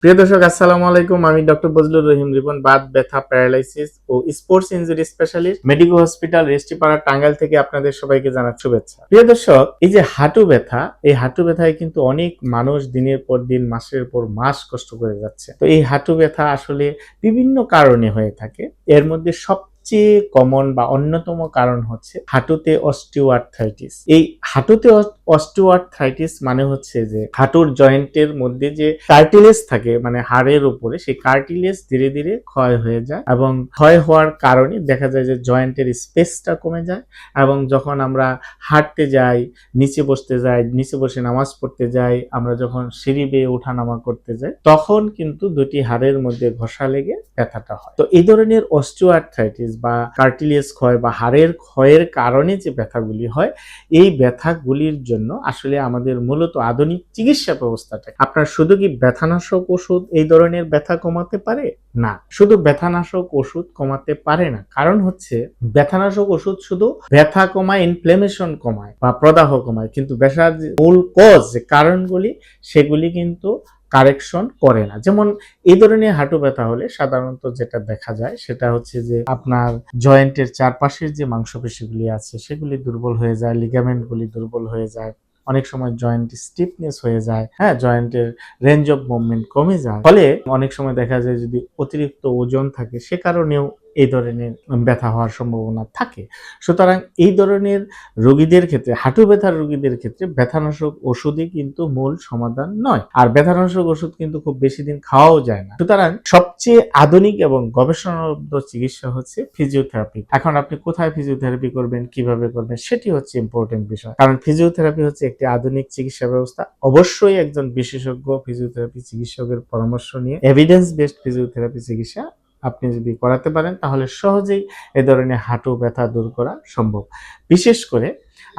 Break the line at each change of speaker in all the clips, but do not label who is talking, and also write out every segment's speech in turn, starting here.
প্রিয় দর্শক, আসসালামু আলাইকুম। আমি ডক্টর বজলুর রহিম রিপন, বাত ব্যথা, প্যারালাইসিস ও sports injury specialist, medico hospital, Restipara, Tangail থেকে আপনাদের সবাইকে জানাচ্ছি শুভেচ্ছা। প্রিয় দর্শক, এই যে হাঁটু ব্যথা, এই হাঁটু ব্যথায় কিন্তু অনেক মানুষ দিনের পর দিন, মাসের পর মাস কষ্ট করে যাচ্ছে। তো এই হাঁটু ব্যথা আসলে বিভিন্ন কারণে হয়ে থাকে। এর মধ্যে সবচেয়ে কমন বা অন্যতম কারণ হচ্ছে হাঁটুতে অস্টিওআর্থ্রাইটিস। এই হাঁটুতে অস্টিওআর্থ্রাইটিস মানে হচ্ছে যে হাঁটুর জয়েন্টের মধ্যে যে কার্টিলেজ থাকে, মানে হাড়ের উপরে, সেই কার্টিলেজ ধীরে ধীরে ক্ষয় হয়ে যায় এবং ক্ষয় হওয়ার কারণে দেখা যায় যে জয়েন্টের স্পেসটা কমে যায়। এবং যখন আমরা হাঁটতে যাই, নিচে বসতে যাই, নিচে বসে নামাজ পড়তে যাই, আমরা যখন সিঁড়ি বেয়ে ওঠানামা করতে যাই, তখন কিন্তু দুটি হাড়ের মধ্যে ঘষা লেগে ব্যথাটা হয়। তো এই ধরনের অস্টিওআর্থ্রাইটিস বা কার্টিলেজ ক্ষয় বা হাড়ের ক্ষয়ের কারণে যে ব্যথাগুলি হয়, এই ব্যথাগুলির জন্য আসলে আমাদের মূলত আধুনিক চিকিৎসা ব্যবস্থাটা, আপনার শুধু কি ব্যথানাশক ওষুধ এই ধরনের ব্যথা কমাতে পারে? না, শুধু ব্যথানাশক ওষুধ কমাতে পারে না। কারণ হচ্ছে ব্যথানাশক ওষুধ শুধু ব্যথা কমায়, ইনফ্লেমেশন কমায় বা প্রদাহ কমায়, কিন্তু ব্যথার যে মূল কজ, যে কারণগুলি, সেগুলি কিন্তু কারেকশন করে না। যেমন এই ধরনের হাঁটু ব্যথা হলে সাধারণত যেটা দেখা যায় সেটা হচ্ছে যে আপনার জয়েন্টের চারপাশের যে মাংসপেশিগুলি আছে সেগুলি দুর্বল হয়ে যায়, লিগামেন্টগুলি দুর্বল হয়ে যায়, অনেক সময় জয়েন্ট স্টিফনেস হয়ে যায়, হ্যাঁ, জয়েন্টের রেঞ্জ অফ মুভমেন্ট কমে যায়। ফলে অনেক সময় দেখা যায় যদি অতিরিক্ত ওজন থাকে, সে কারণেও এই ধরনের ব্যথা হওয়ার সম্ভাবনা থাকে। সুতরাং এই ধরনের রোগীদের ক্ষেত্রে, হাঁটু ব্যথার রোগীদের ক্ষেত্রে ব্যথানাশক ওষুধই কিন্তু মূল সমাধান নয়। আর ব্যথানাশক ওষুধ কিন্তু খুব বেশি দিন খাওয়াও যায় না। সুতরাং সবচেয়ে আধুনিক এবং গবেষণালব্ধ চিকিৎসা হচ্ছে ফিজিওথেরাপি। এখন আপনি কোথায় ফিজিওথেরাপি করবেন, কিভাবে করবেন, সেটি হচ্ছে ইম্পর্টেন্ট বিষয়। কারণ ফিজিওথেরাপি হচ্ছে একটি আধুনিক চিকিৎসা ব্যবস্থা। অবশ্যই একজন বিশেষজ্ঞ ফিজিওথেরাপি চিকিৎসকের পরামর্শ নিয়ে এভিডেন্স বেসড ফিজিওথেরাপি চিকিৎসা আপনি যদি করাতে পারেন, তাহলে সহজেই এ ধরনের হাঁটু ব্যথা দূর করা সম্ভব। বিশেষ করে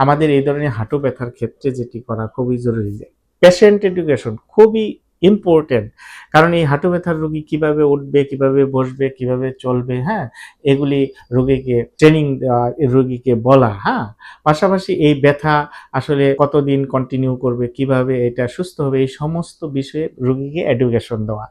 আমাদের এই ধরনের হাঁটু ব্যথার ক্ষেত্রে যেটি করা খুবই জরুরি, যে পেশেন্ট এডুকেশন খুবই ইম্পর্টেন্ট। কারণ এই হাঁটু ব্যথার রোগী কিভাবে উঠবে, কিভাবে বসবে, কিভাবে চলবে, হ্যাঁ, এগুলি রোগীকে ট্রেনিং দেওয়া, রোগীকে বলা, হ্যাঁ, পাশাপাশি এই ব্যথা আসলে কতদিন কন্টিনিউ করবে, কিভাবে এটা সুস্থ হবে, এই সমস্ত বিষয়ে রোগীকে এডুকেশন দেওয়া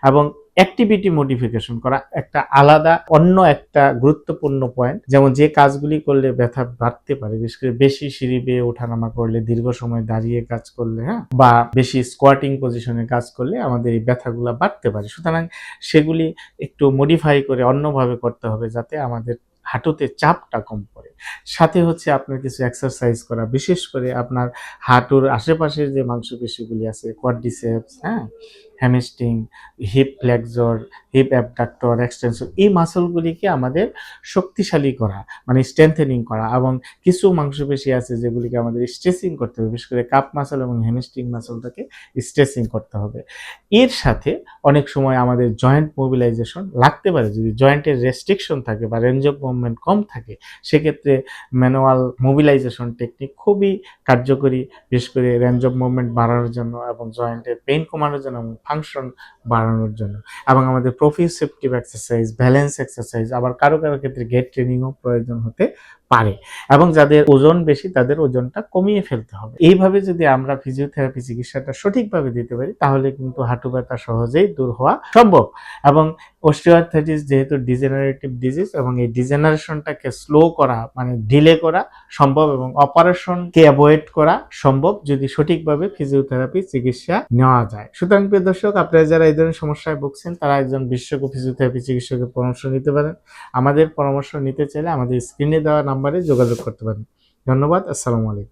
এবং অ্যাক্টিভিটি মডিফিকেশন করা একটা আলাদা অন্য একটা গুরুত্বপূর্ণ পয়েন্ট। যেমন যে কাজগুলি করলে ব্যথা বাড়তে পারে, বিশেষ করে বেশি সিঁড়ি বেয়ে ওঠানামা করলে, দীর্ঘ সময় দাঁড়িয়ে কাজ করলে, হ্যাঁ, বা বেশি স্কোয়াটিং পজিশনে কাজ করলে আমাদের এই ব্যথাগুলো বাড়তে পারে। সুতরাং সেগুলি একটু মডিফাই করে অন্যভাবে করতে হবে, যাতে আমাদের হাঁটুতে চাপটা কম পড়ে। সাথে হচ্ছে আপনার কিছু এক্সারসাইজ করা, বিশেষ করে আপনার হাঁটুর আশেপাশের যে মাংসপেশিগুলি আছে, কোয়াড্রিসেপস, হ্যাঁ, hamstring, hip flexor, hip abductor, extensor, এই মাসলগুলিকে আমাদের শক্তিশালী করা, মানে স্ট্রেংথেনিং করা। এবং কিছু মাংসপেশি আছে যেগুলিকে আমাদের স্ট্রেচিং করতে হবে, বিশেষ করে কাপ মাসল এবং হ্যামস্ট্রিং মাসলটাকে স্ট্রেচিং করতে হবে। এর সাথে অনেক সময় আমাদের জয়েন্ট মোবিলাইজেশন লাগতে পারে। যদি জয়েন্টের রেস্ট্রিকশন থাকে বা রেঞ্জ অফ মুভমেন্ট কম থাকে, সেক্ষেত্রে ম্যানুয়াল মোবিলাইজেশন টেকনিক খুবই কার্যকরী, বিশেষ করে রেঞ্জ অফ মুভমেন্ট বাড়ানোর জন্য এবং জয়েন্টের পেইন কমানোর জন্য এবং ফাংশন বাড়ানোর জন্য। এবং আমাদের প্রফিউসেপটিভ এক্সারসাইজ, ব্যালেন্স এক্সারসাইজ, আবার কারো কারো ক্ষেত্রে গেট ট্রেনিংও প্রয়োজন হতে পারে। এবং যাদের ওজন বেশি, তাদের ওজনটা কমিয়ে ফেলতে হবে। এইভাবে যদি আমরা ফিজিওথেরাপি চিকিৎসাটা সঠিকভাবে দিতে পারি, তাহলে কিন্তু হাঁটু ব্যথা সহজেই দূর হওয়া সম্ভব। এবং অস্টিওআর্থ্রাইটিস যেহেতু ডিজেনারেটিভ ডিজিজ, এবং এই ডিজেনারেশনটাকে স্লো করা, মানে ডিলে করা সম্ভব, এবং অপারেশনকে অ্যাভয়েড করা সম্ভব যদি সঠিকভাবে ফিজিওথেরাপি চিকিৎসা নেওয়া যায়। সুতরাং প্রিয় দর্শক, আপনারা যারা এই ধরনের সমস্যায় ভুগছেন, তারা একজন বিশেষজ্ঞ ফিজিওথেরাপি চিকিৎসকের পরামর্শ নিতে পারেন। আমাদের পরামর্শ নিতে চাইলে আমাদের স্ক্রিনে দেওয়া নাম্বারে যোগাযোগ করতে পারেন। ধন্যবাদ। আসসালামু আলাইকুম।